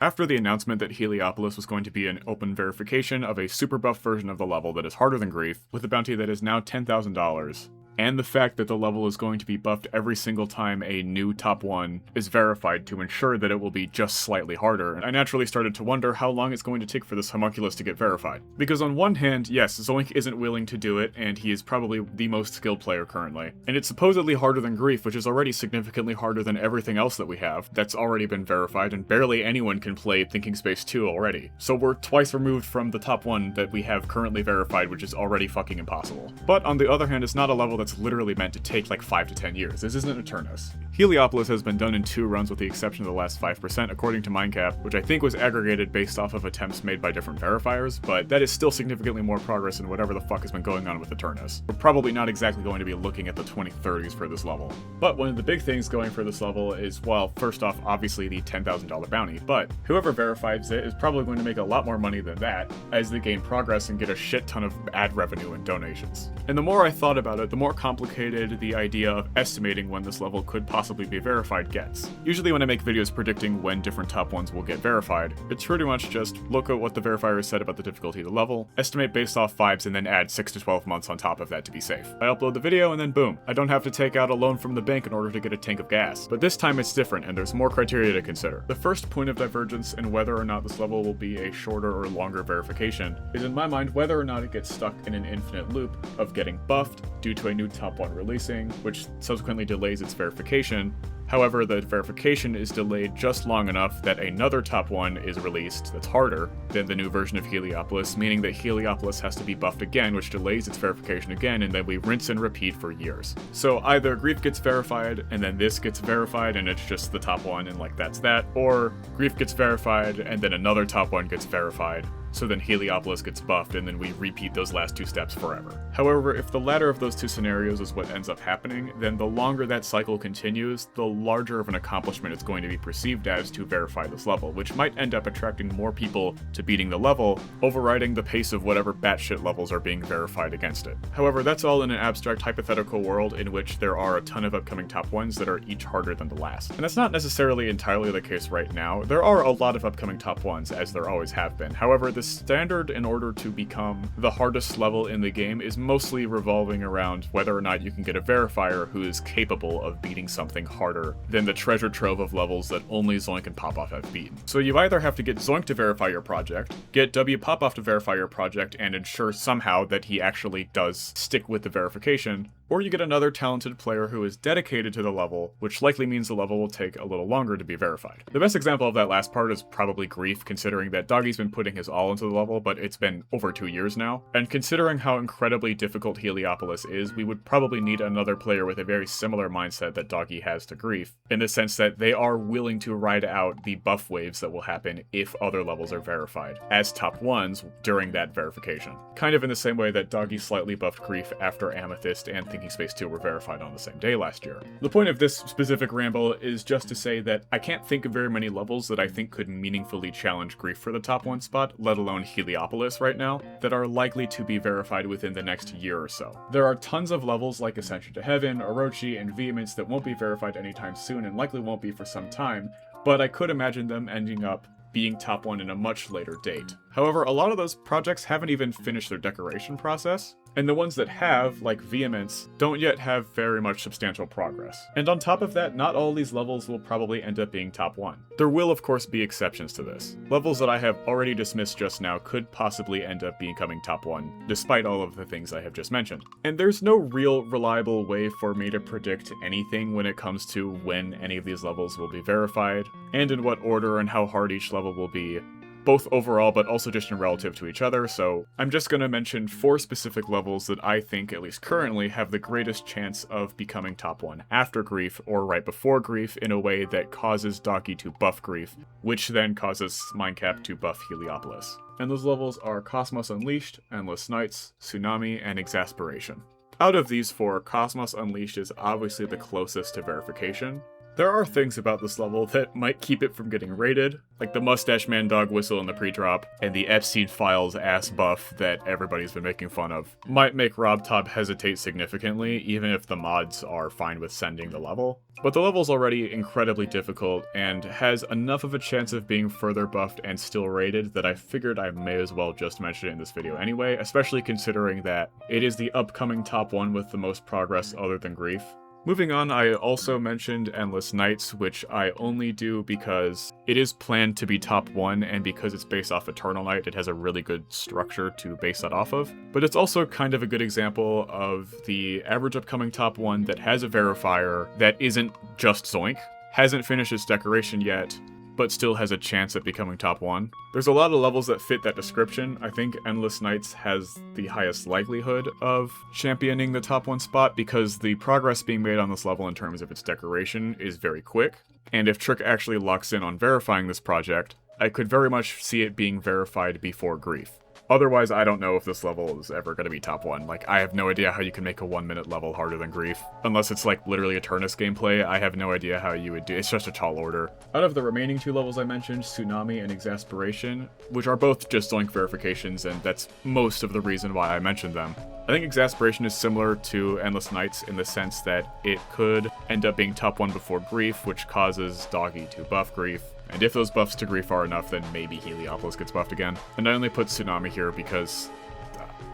After the announcement that Heliopolis was going to be an open verification of a super buff version of the level that is harder than Grief, with a bounty that is now $10,000, and the fact that the level is going to be buffed every single time a new top 1 is verified to ensure that it will be just slightly harder, I naturally started to wonder how long it's going to take for this homunculus to get verified. Because on one hand, yes, Zoink isn't willing to do it, and he is probably the most skilled player currently, and it's supposedly harder than Grief, which is already significantly harder than everything else that we have that's already been verified, and barely anyone can play Thinking Space 2 already. So we're twice removed from the top 1 that we have currently verified, which is already fucking impossible. But on the other hand, it's not a level that's literally meant to take like 5 to 10 years. This isn't Eternus. Heliopolis has been done in 2 runs with the exception of the last 5% according to Mindcap, which I think was aggregated based off of attempts made by different verifiers, but that is still significantly more progress than whatever the fuck has been going on with Eternus. We're probably not exactly going to be looking at the 2030s for this level. But one of the big things going for this level is, well, first off, obviously the $10,000 bounty, but whoever verifies it is probably going to make a lot more money than that as they gain progress and get a shit ton of ad revenue and donations. And the more I thought about it, the more complicated the idea of estimating when this level could possibly be verified gets. Usually when I make videos predicting when different top 1s will get verified, it's pretty much just look at what the verifier said about the difficulty of the level, estimate based off 5s, and then add 6 to 12 months on top of that to be safe. I upload the video and then boom, I don't have to take out a loan from the bank in order to get a tank of gas. But this time it's different and there's more criteria to consider. The first point of divergence in whether or not this level will be a shorter or longer verification is in my mind whether or not it gets stuck in an infinite loop of getting buffed due to a new top 1 releasing, which subsequently delays its verification. However, the verification is delayed just long enough that another top 1 is released that's harder than the new version of Heliopolis, meaning that Heliopolis has to be buffed again, which delays its verification again, and then we rinse and repeat for years. So either Grief gets verified, and then this gets verified, and it's just the top 1, and like that's that, or Grief gets verified, and then another top 1 gets verified, so then Heliopolis gets buffed, and then we repeat those last 2 steps forever. However, if the latter of those 2 scenarios is what ends up happening, then the longer that cycle continues, the larger of an accomplishment it's going to be perceived as to verify this level, which might end up attracting more people to beating the level, overriding the pace of whatever batshit levels are being verified against it. However, that's all in an abstract hypothetical world in which there are a ton of upcoming top 1s that are each harder than the last. And that's not necessarily entirely the case right now. There are a lot of upcoming top 1s, as there always have been. However, the standard in order to become the hardest level in the game is mostly revolving around whether or not you can get a verifier who is capable of beating something harder than the treasure trove of levels that only Zoink and Popoff have beaten. So you either have to get Zoink to verify your project, get W Popoff to verify your project and ensure somehow that he actually does stick with the verification, or you get another talented player who is dedicated to the level, which likely means the level will take a little longer to be verified. The best example of that last part is probably Grief, considering that Doggy's been putting his all into the level, but it's been over 2 years now. And considering how incredibly difficult Heliopolis is, we would probably need another player with a very similar mindset that Doggy has to Grief, in the sense that they are willing to ride out the buff waves that will happen if other levels are verified, as top 1s during that verification. Kind of in the same way that Doggy slightly buffed Grief after Amethyst and Thinking Space 2 were verified on the same day last year. The point of this specific ramble is just to say that I can't think of very many levels that I think could meaningfully challenge Grief for the top 1 spot, let alone Heliopolis right now, that are likely to be verified within the next year or so. There are tons of levels like Ascension to Heaven, Orochi, and Vehemence that won't be verified anytime soon and likely won't be for some time, but I could imagine them ending up being top 1 in a much later date. However, a lot of those projects haven't even finished their decoration process, and the ones that have, like Vehemence, don't yet have very much substantial progress. And on top of that, not all these levels will probably end up being top 1. There will of course be exceptions to this. Levels that I have already dismissed just now could possibly end up becoming top 1, despite all of the things I have just mentioned. And there's no real reliable way for me to predict anything when it comes to when any of these levels will be verified, and in what order and how hard each level will be, both overall but also just in relative to each other, so I'm just gonna mention 4 specific levels that I think, at least currently, have the greatest chance of becoming top 1 after Grief or right before Grief in a way that causes Doggy to buff Grief, which then causes Mindcap to buff Heliopolis. And those levels are Kocmoc Unleashed, Endless Nights, Tsunami, and Exasperation. Out of these 4, Kocmoc Unleashed is obviously the closest to verification. There are things about this level that might keep it from getting rated, like the Mustache Man dog whistle in the pre-drop, and the Epstein Files ass buff that everybody's been making fun of. Might make RobTop hesitate significantly, even if the mods are fine with sending the level. But the level's already incredibly difficult, and has enough of a chance of being further buffed and still rated that I figured I may as well just mention it in this video anyway, especially considering that it is the upcoming top 1 with the most progress other than Grief. Moving on, I also mentioned Endless Nights, which I only do because it is planned to be top 1, and because it's based off Eternal Night, it has a really good structure to base that off of. But it's also kind of a good example of the average upcoming top 1 that has a verifier that isn't just Zoink, hasn't finished its decoration yet, but still has a chance at becoming top 1. There's a lot of levels that fit that description. I think Endless Nights has the highest likelihood of championing the top 1 spot because the progress being made on this level in terms of its decoration is very quick, and if Trick actually locks in on verifying this project, I could very much see it being verified before Grief. Otherwise, I don't know if this level is ever going to be top 1. Like, I have no idea how you can make a 1-minute level harder than Grief. Unless it's like literally Eternus gameplay, I have no idea how you would do it. It's just a tall order. Out of the remaining 2 levels I mentioned, Tsunami and Exasperation, which are both just Zoink verifications, and that's most of the reason why I mentioned them. I think Exasperation is similar to Endless Nights in the sense that it could end up being top 1 before Grief, which causes Doggy to buff Grief. And if those buffs to Grief are enough, then maybe Heliopolis gets buffed again. And I only put Tsunami here because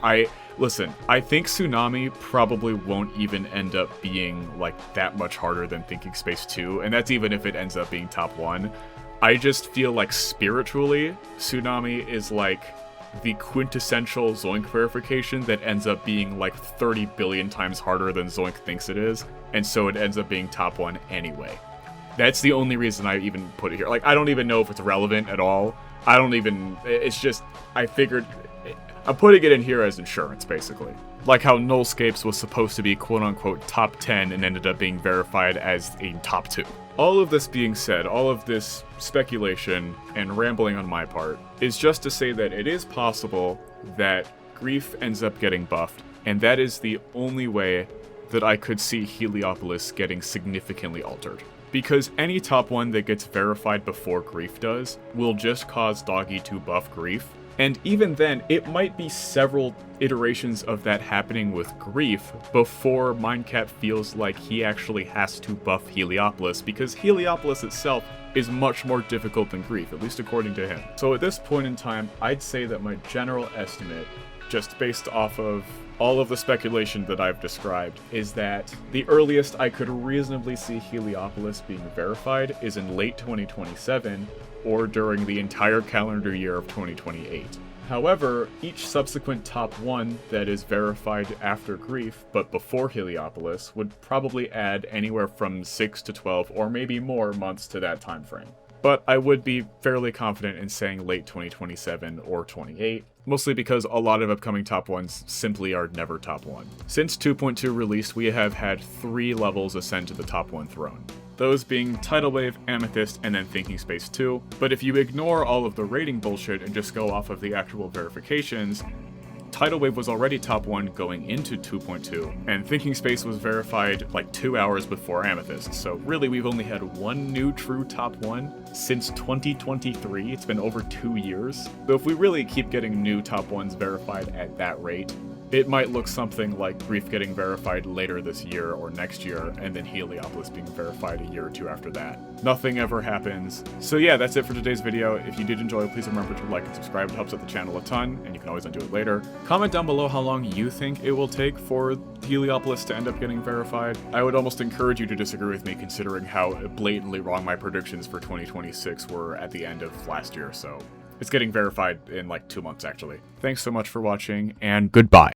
I think Tsunami probably won't even end up being like that much harder than Thinking Space 2, and that's even if it ends up being top 1. I just feel like spiritually, Tsunami is like the quintessential Zoink verification that ends up being like 30 billion times harder than Zoink thinks it is, and so it ends up being top 1 anyway. That's the only reason I even put it here. Like, I don't even know if it's relevant at all. It's just, I figured, I'm putting it in here as insurance, basically. Like how Nullscapes was supposed to be quote-unquote top 10 and ended up being verified as a top 2. All of this being said, all of this speculation and rambling on my part is just to say that it is possible that Grief ends up getting buffed, and that is the only way that I could see Heliopolis getting significantly altered. Because any top 1 that gets verified before Grief does will just cause Doggy to buff Grief, and even then, it might be several iterations of that happening with Grief before Mindcap feels like he actually has to buff Heliopolis, because Heliopolis itself is much more difficult than Grief, at least according to him. So at this point in time, I'd say that my general estimate, just based off of all of the speculation that I've described, is that the earliest I could reasonably see Heliopolis being verified is in late 2027, or during the entire calendar year of 2028. However, each subsequent top 1 that is verified after Grief, but before Heliopolis, would probably add anywhere from 6 to 12, or maybe more months to that time frame. But I would be fairly confident in saying late 2027 or 28, mostly because a lot of upcoming top 1s simply are never top 1. Since 2.2 release, we have had 3 levels ascend to the top 1 throne. Those being Tidal Wave, Amethyst, and then Thinking Space 2. But if you ignore all of the rating bullshit and just go off of the actual verifications, Tidal Wave was already top 1 going into 2.2, and Thinking Space was verified like 2 hours before Amethyst, so really we've only had 1 new true top 1 since 2023. It's been over 2 years. So if we really keep getting new top 1s verified at that rate, it might look something like Grief getting verified later this year or next year, and then Heliopolis being verified a year or 2 after that. Nothing ever happens. So yeah, that's it for today's video. If you did enjoy, please remember to like and subscribe. It helps out the channel a ton, and you can always undo it later. Comment down below how long you think it will take for Heliopolis to end up getting verified. I would almost encourage you to disagree with me, considering how blatantly wrong my predictions for 2026 were at the end of last year, so it's getting verified in like 2 months actually. Thanks so much for watching, and goodbye.